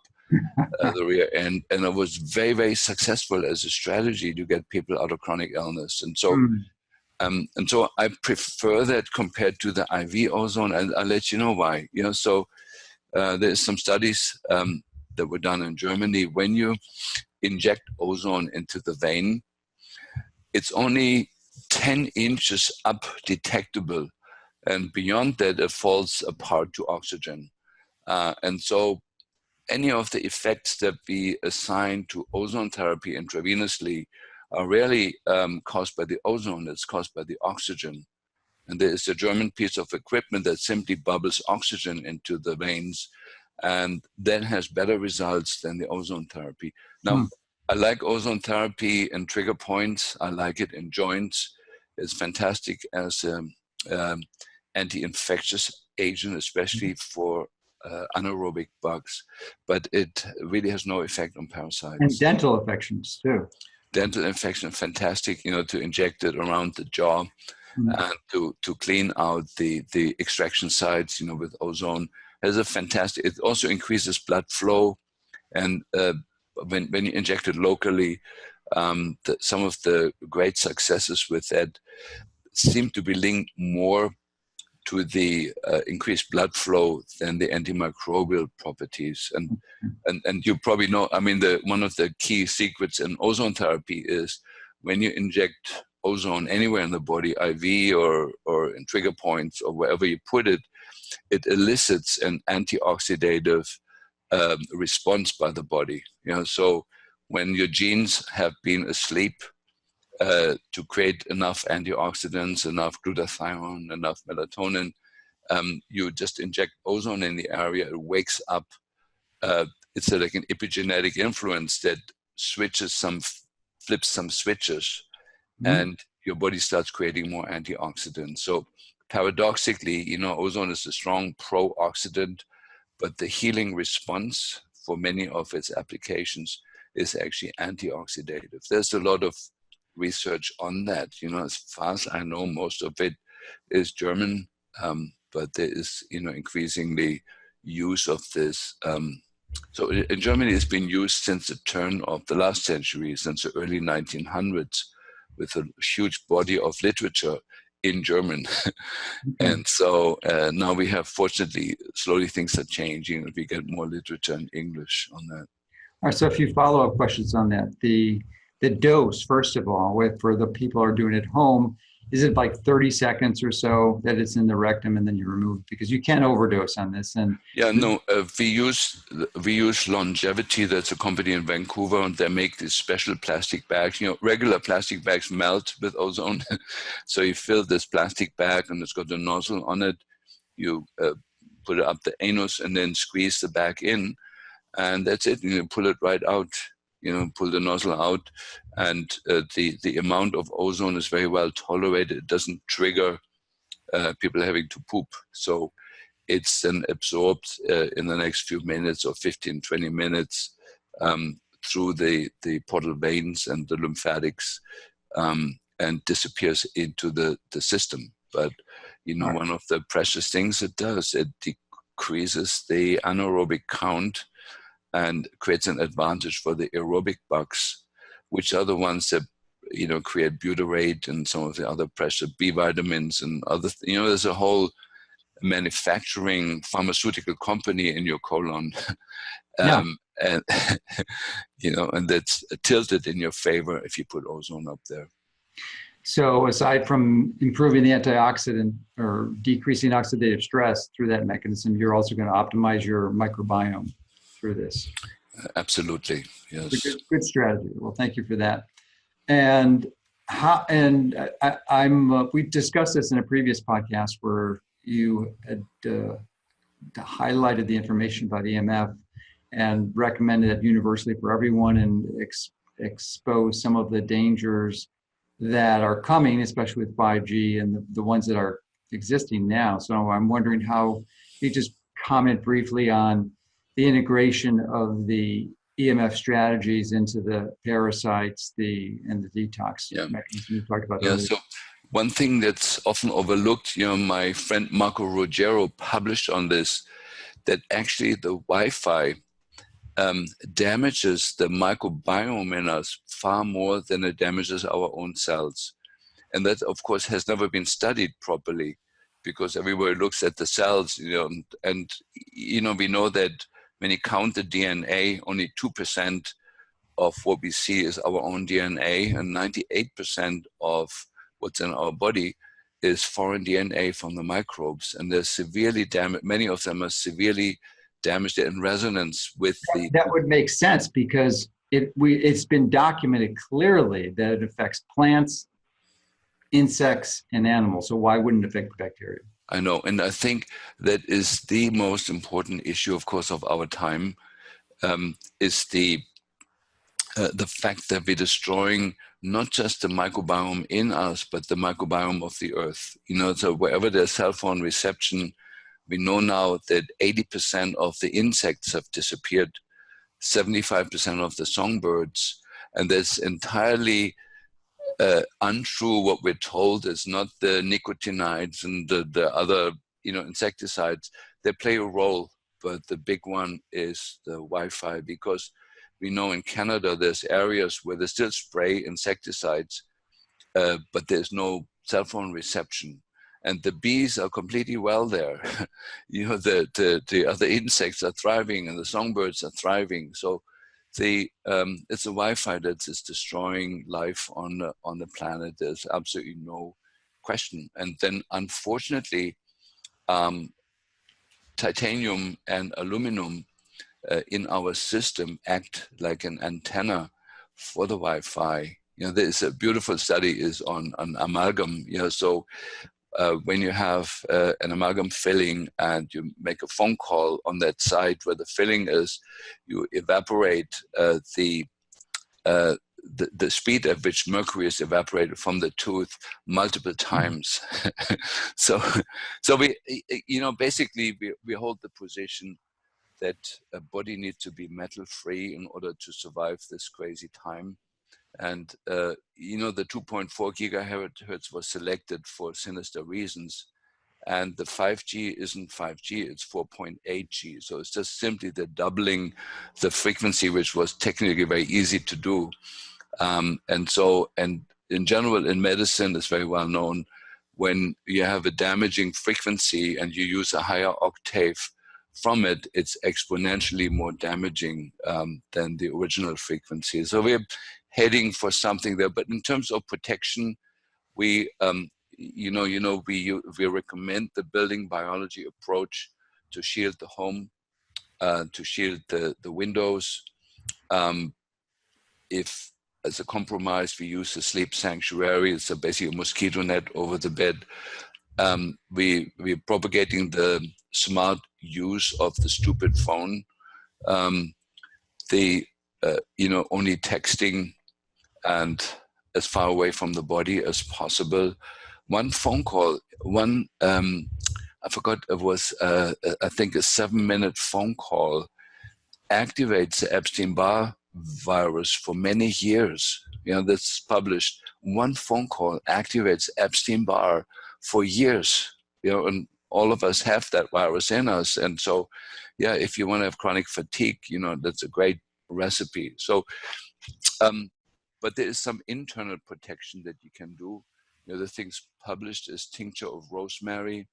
the rear end, and it was very, very successful as a strategy to get people out of chronic illness. And so, and so I prefer that compared to the IV ozone, and I'll let you know why. So there's some studies that were done in Germany. When you inject ozone into the vein, it's only 10 inches up detectable. And beyond that, it falls apart to oxygen. And so any of the effects that we assign to ozone therapy intravenously are rarely caused by the ozone, it's caused by the oxygen. And there is a German piece of equipment that simply bubbles oxygen into the veins, and that has better results than the ozone therapy. Now, I like ozone therapy in trigger points. I like it in joints. It's fantastic as anti-infectious agent, especially for anaerobic bugs, but it really has no effect on parasites. And dental infections too. Dental infection, fantastic, to inject it around the jaw and to clean out the extraction sites, with ozone. Has a fantastic, it also increases blood flow. And when you inject it locally, some of the great successes with that seem to be linked more to the increased blood flow than the antimicrobial properties. And you probably know, one of the key secrets in ozone therapy is when you inject ozone anywhere in the body, IV or in trigger points or wherever you put it, it elicits an antioxidative response by the body. So when your genes have been asleep, to create enough antioxidants, enough glutathione, enough melatonin, you just inject ozone in the area, it wakes up. It's like an epigenetic influence that flips some switches, and your body starts creating more antioxidants. So paradoxically, ozone is a strong pro-oxidant, but the healing response for many of its applications is actually antioxidative. There's a lot of research on that. As far as I know, most of it is German, but there is, increasingly use of this. So in Germany, it's been used since the turn of the last century, since the early 1900s, with a huge body of literature in German. And so now we have, fortunately, slowly things are changing, and we get more literature in English on that. All right, so a few follow-up questions on that. The dose, first of all, for the people who are doing it at home, is it like 30 seconds or so that it's in the rectum and then you remove it? Because you can't overdose on this. And we use Longevity. That's a company in Vancouver, and they make these special plastic bags. Regular plastic bags melt with ozone. So you fill this plastic bag, and it's got a nozzle on it. You put it up the anus and then squeeze the bag in, and that's it. You pull it right out. Pull the nozzle out, and the amount of ozone is very well tolerated. It doesn't trigger people having to poop. So it's then absorbed in the next few minutes or 15, 20 minutes through the portal veins and the lymphatics and disappears into the system. But, one of the precious things it does, it decreases the anaerobic count and creates an advantage for the aerobic bugs, which are the ones that, create butyrate and some of the other pressure B vitamins and other, there's a whole manufacturing pharmaceutical company in your colon. And, and that's tilted in your favor if you put ozone up there. So aside from improving the antioxidant or decreasing oxidative stress through that mechanism, you're also going to optimize your microbiome through this. Absolutely, yes. Good strategy. Well, thank you for that. And we've discussed this in a previous podcast where you had highlighted the information about EMF and recommended it universally for everyone and expose some of the dangers that are coming, especially with 5G and the ones that are existing now. So I'm wondering how you just comment briefly on the integration of the EMF strategies into the parasites, and the detox mechanism you talked about earlier. So one thing that's often overlooked, my friend Marco Ruggiero published on this, that actually the Wi-Fi damages the microbiome in us far more than it damages our own cells. And that, of course, has never been studied properly because everybody looks at the cells, and we know that when you count the DNA, only 2% of what we see is our own DNA, and 98% of what's in our body is foreign DNA from the microbes. And they're severely damaged. Many of them are severely damaged in resonance with the... That would make sense because it's been documented clearly that it affects plants, insects, and animals. So why wouldn't it affect bacteria? I know. And I think that is the most important issue, of course, of our time, is the fact that we're destroying not just the microbiome in us, but the microbiome of the earth. So wherever there's cell phone reception, we know now that 80% of the insects have disappeared, 75% of the songbirds, and that's entirely untrue. What we're told is not the nicotinides and the other, insecticides. They play a role, but the big one is the Wi-Fi, because we know in Canada there's areas where they still spray insecticides, but there's no cell phone reception. And the bees are completely well there. The other insects are thriving and the songbirds are thriving. So it's the Wi-Fi that is destroying life on the planet. There's absolutely no question. And then unfortunately, titanium and aluminum in our system act like an antenna for the Wi-Fi. There is a beautiful study is on amalgam. So when you have an amalgam filling and you make a phone call on that site where the filling is, you evaporate the speed at which mercury is evaporated from the tooth multiple times. so we, basically we hold the position that a body needs to be metal free in order to survive this crazy time. And, the 2.4 gigahertz was selected for sinister reasons. And the 5G isn't 5G, it's 4.8G. So it's just simply the doubling the frequency, which was technically very easy to do. And in general, in medicine, it's very well known, when you have a damaging frequency and you use a higher octave from it, it's exponentially more damaging than the original frequency. So we're heading for something there. But in terms of protection, we recommend the building biology approach to shield the home, to shield the windows. If as a compromise, we use a sleep sanctuary. It's basically a mosquito net over the bed. We're propagating the smart use of the stupid phone. Only texting and as far away from the body as possible. One phone call, I forgot, it was, I think, a 7-minute phone call activates the Epstein-Barr virus for many years. That's published. One phone call activates Epstein-Barr for years, and all of us have that virus in us. And so, if you want to have chronic fatigue, that's a great recipe. So, but there is some internal protection that you can do. The things published is tincture of rosemary,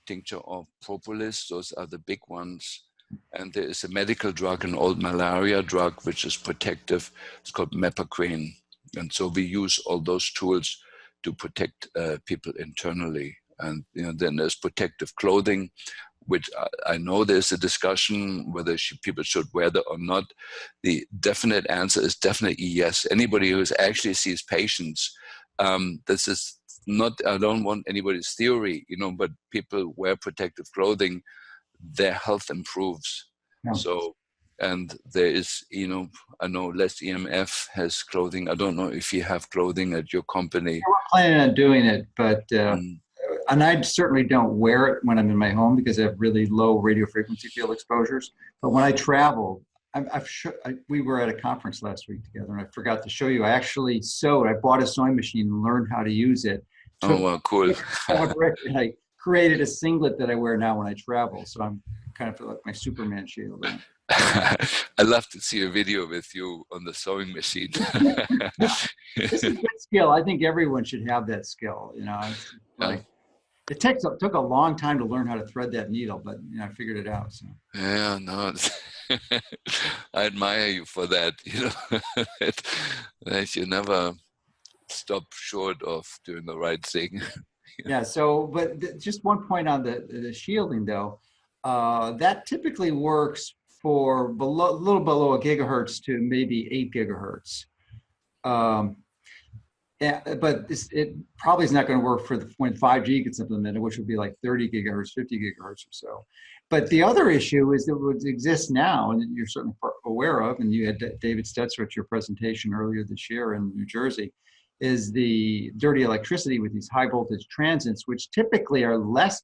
tincture of propolis. Those are the big ones. And there is a medical drug, an old malaria drug, which is protective. It's called mepacrine. And so we use all those tools to protect people internally. And then there's protective clothing, which I know there's a discussion whether people should wear that or not. The definite answer is definitely yes. Anybody who actually sees patients, this is not, I don't want anybody's theory, but people wear protective clothing, their health improves. Yeah. So, and there is, I know Less EMF has clothing. I don't know if you have clothing at your company. We're planning on doing it, but and I certainly don't wear it when I'm in my home because I have really low radio frequency field exposures. But when I travel, we were at a conference last week together, and I forgot to show you. I actually sewed. I bought a sewing machine and learned how to use it. Oh, well, cool. And I created a singlet that I wear now when I travel. So I'm kind of like my Superman shield. I'd love to see a video with you on the sewing machine. This is a good skill. I think everyone should have that skill. It took a long time to learn how to thread that needle, but I figured it out. So. Yeah, no, I admire you for that. That you never stop short of doing the right thing. Yeah. So, but just one point on the shielding, though, that typically works for a little below a gigahertz to maybe 8 gigahertz. Yeah, but it probably is not going to work for when 5G gets implemented, which would be like 30 gigahertz, 50 gigahertz or so. But the other issue is that what exists now, and you're certainly aware of, and you had David Stetzer at your presentation earlier this year in New Jersey, is the dirty electricity with these high voltage transients, which typically are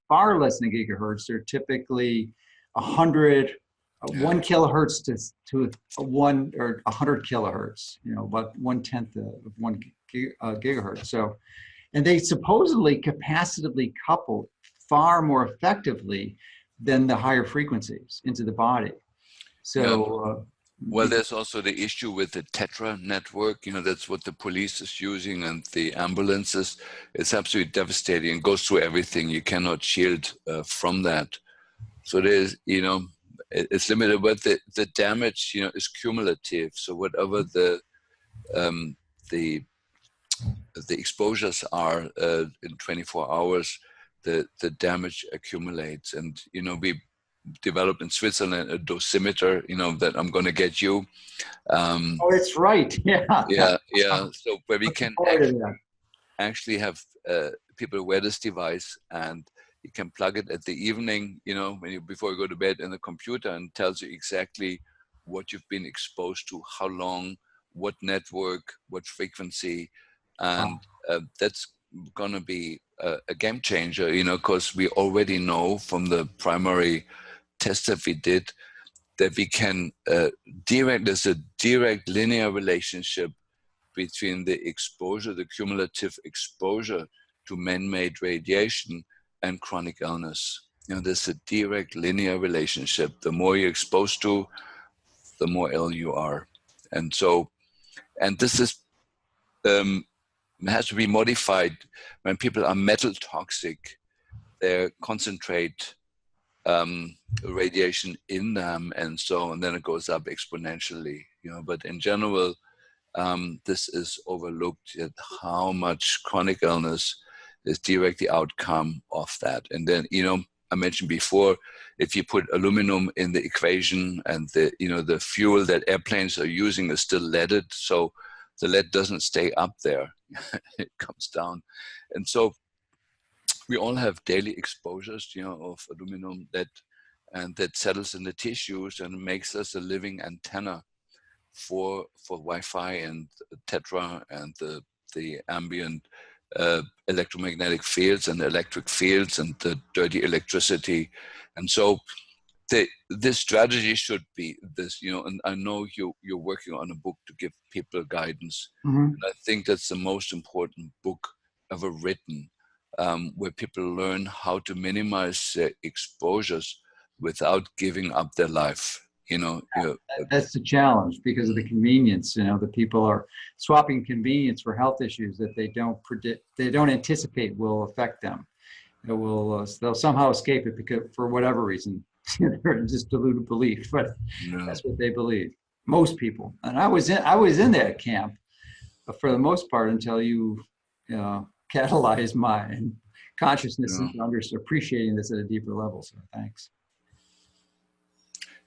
far less than a gigahertz. They're typically 1 kilohertz to 100 kilohertz, about 1/10 of 1 gigahertz. So, and they supposedly capacitively couple far more effectively than the higher frequencies into the body. So, well, there's also the issue with the Tetra network. That's what the police is using, and the ambulances. It's absolutely devastating. It goes through everything. You cannot shield from that. So there's, it's limited, but the damage, is cumulative. So whatever the exposures are in 24 hours, the damage accumulates. And we developed in Switzerland a dosimeter, that I'm going to get you. Oh, that's right. Yeah. Yeah. So where we can actually have people wear this device, and you can plug it at the evening, before you go to bed, in the computer, and tells you exactly what you've been exposed to, how long, what network, what frequency. And that's going to be a game changer, because we already know from the primary tests that we did that we can there's a direct linear relationship between the exposure, the cumulative exposure to man-made radiation and chronic illness. There's a direct linear relationship. The more you're exposed to, the more ill you are. And so, and this is, has to be modified when people are metal toxic. They concentrate radiation in them, and then it goes up exponentially. But in general, this is overlooked at how much chronic illness is directly outcome of that. And then, I mentioned before, if you put aluminum in the equation, and the fuel that airplanes are using is still leaded, so the lead doesn't stay up there. It comes down. And so we all have daily exposures, of aluminum and that settles in the tissues and makes us a living antenna for Wi-Fi and Tetra and the ambient electromagnetic fields and electric fields and the dirty electricity. And so this strategy should be this, and I know you're working on a book to give people guidance. Mm-hmm. And I think that's the most important book ever written, where people learn how to minimize their exposures without giving up their life. That's the challenge because of the convenience. The people are swapping convenience for health issues that they don't anticipate will affect them. They'll somehow escape it because for whatever reason. They're just deluded belief, but No. that's what they believe. Most people, and I was in that camp for the most part until you catalyzed my consciousness No. into appreciating this at a deeper level. So thanks.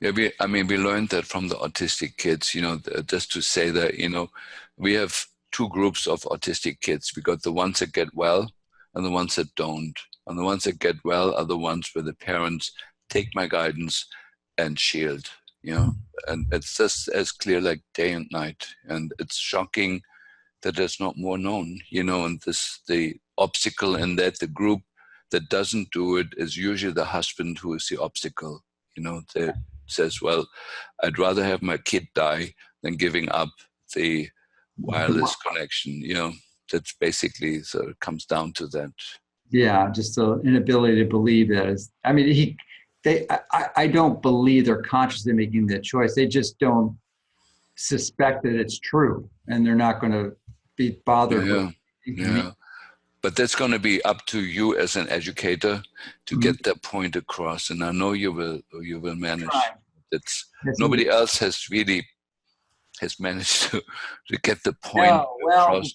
Yeah, we learned that from the autistic kids, just to say that, we have two groups of autistic kids. We got the ones that get well and the ones that don't. And the ones that get well are the ones where the parents take my guidance and shield, and it's just as clear like day and night. And it's shocking that there's not more known, and the obstacle in that, the group that doesn't do it is usually the husband who is the obstacle, that says, well, I'd rather have my kid die than giving up the wireless connection, that's basically, so it comes down to that. Yeah, just the inability to believe that is, I mean, I don't believe they're consciously making that choice. They just don't suspect that it's true, and they're not going to be bothered. Yeah. But that's going to be up to you as an educator to get that point across, and I know you will manage. That's nobody else has managed to get the point across.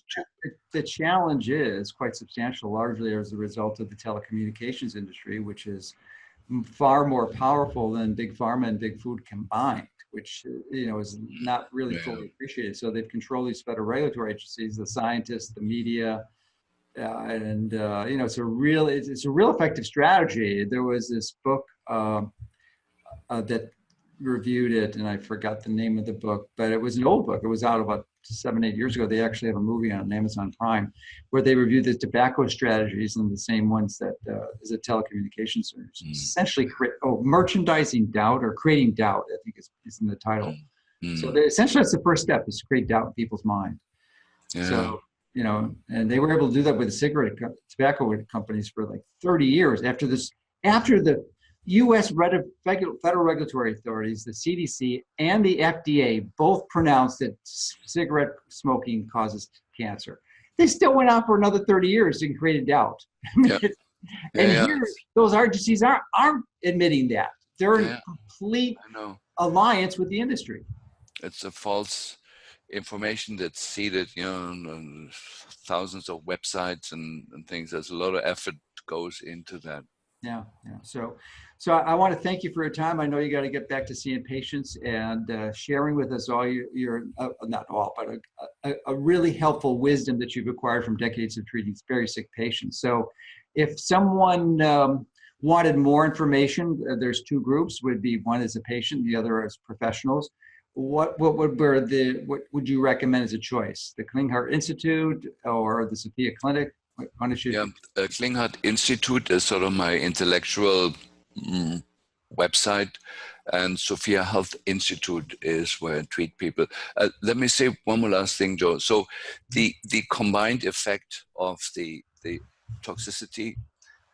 The challenge is quite substantial, largely as a result of the telecommunications industry, which is far more powerful than big pharma and big food combined, which is not really fully appreciated. So they've controlled these federal regulatory agencies, the scientists, the media, and it's a real effective strategy. There was this book that reviewed it, and I forgot the name of the book, but it was an old book. It was out about 7-8 years ago. They actually have a movie on Amazon Prime where they reviewed the tobacco strategies and the same ones that is a telecommunications service. Essentially merchandising doubt or creating doubt, I think is in the title. So essentially that's the first step, is to create doubt in people's mind. So, and they were able to do that with the tobacco companies for like 30 years after the U.S. federal regulatory authorities, the CDC and the FDA, both pronounced that cigarette smoking causes cancer. They still went on for another 30 years and created doubt. Here, those agencies aren't admitting that. They're in complete alliance with the industry. It's a false information that's seeded, on thousands of websites and things. There's a lot of effort goes into that. Yeah. So I want to thank you for your time. I know you got to get back to seeing patients and sharing with us all your not all, but a really helpful wisdom that you've acquired from decades of treating very sick patients. So if someone wanted more information, there's two groups. Would be one as a patient, the other as professionals. What would you recommend as a choice? The Klinghardt Institute or the Sophia Clinic? Klinghardt Institute is sort of my intellectual website, and Sophia Health Institute is where I treat people. Let me say one more last thing, Joe. So the combined effect of the toxicity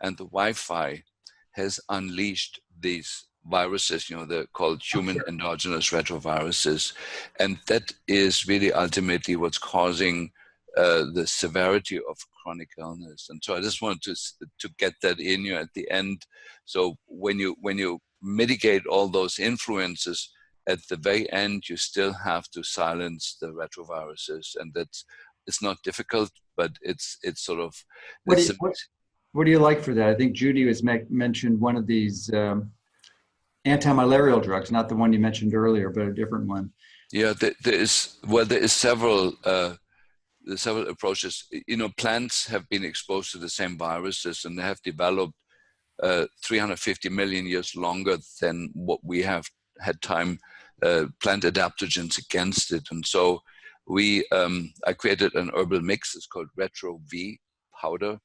and the Wi-Fi has unleashed these viruses, they're called human endogenous retroviruses. And that is really ultimately what's causing the severity of chronic illness. And so I just wanted to get that in you at the end. So when you mitigate all those influences, at the very end, you still have to silence the retroviruses. And it's not difficult, but it's sort of... What do you like for that? I think Judy has mentioned one of these anti-malarial drugs, not the one you mentioned earlier, but a different one. Yeah, there is several approaches. Plants have been exposed to the same viruses, and they have developed 350 million years longer than what we have had time plant adaptogens against it. And so I created an herbal mix. It's called Retro-V powder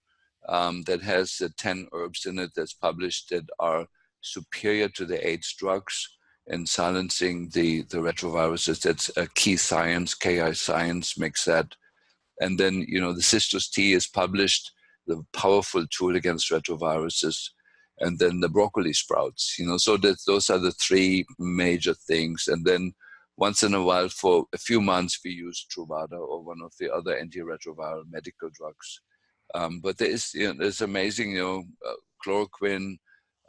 that has 10 herbs in it that's published that are superior to the AIDS drugs in silencing the retroviruses. That's a key science, KI science makes that. And then, the cistus tea is published, the powerful tool against retroviruses. And then the broccoli sprouts, so those are the three major things. And then once in a while, for a few months, we use Truvada or one of the other antiretroviral medical drugs. But there's amazing, chloroquine,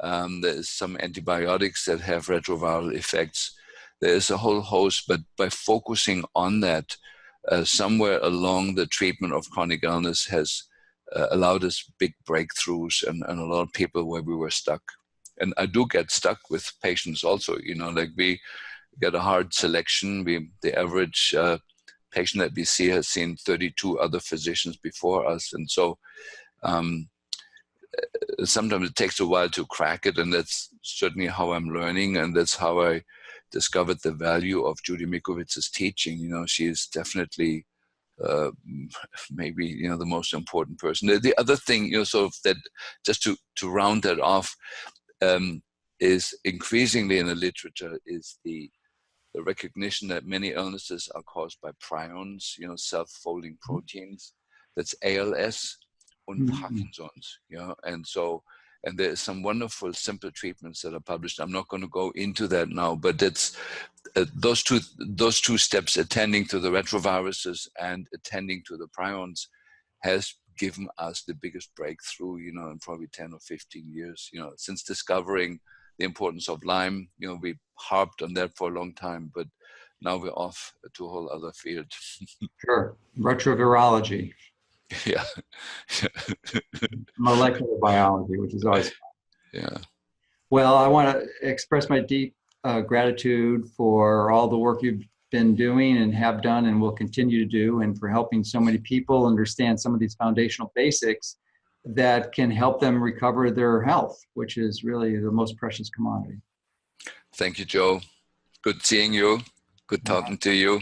There's some antibiotics that have retroviral effects. There's a whole host, but by focusing on that, somewhere along the treatment of chronic illness has allowed us big breakthroughs and a lot of people where we were stuck. And I do get stuck with patients also, you know, like we get a hard selection. The average patient that we see has seen 32 other physicians before us. And so sometimes it takes a while to crack it. And that's certainly how I'm learning. And that's how I discovered the value of Judy Mikowitz's teaching. You know, she is definitely maybe, you know, the most important person. The other thing, you know, sort of that, just to round that off, is increasingly in the literature is the recognition that many illnesses are caused by prions, you know, self-folding proteins. That's ALS and Parkinson's, you know, and there are some wonderful simple treatments that are published. I'm not going to go into that now, but it's those two steps, attending to the retroviruses and attending to the prions, has given us the biggest breakthrough, you know, in probably 10 or 15 years, you know, since discovering the importance of Lyme. You know, we harped on that for a long time, but now we're off to a whole other field. Sure. Retrovirology. Yeah. Molecular biology, which is always fun. Yeah. Well, I want to express my deep gratitude for all the work you've been doing and have done and will continue to do, and for helping so many people understand some of these foundational basics that can help them recover their health, which is really the most precious commodity. Thank you, Joe. Good seeing you. Good talking to you.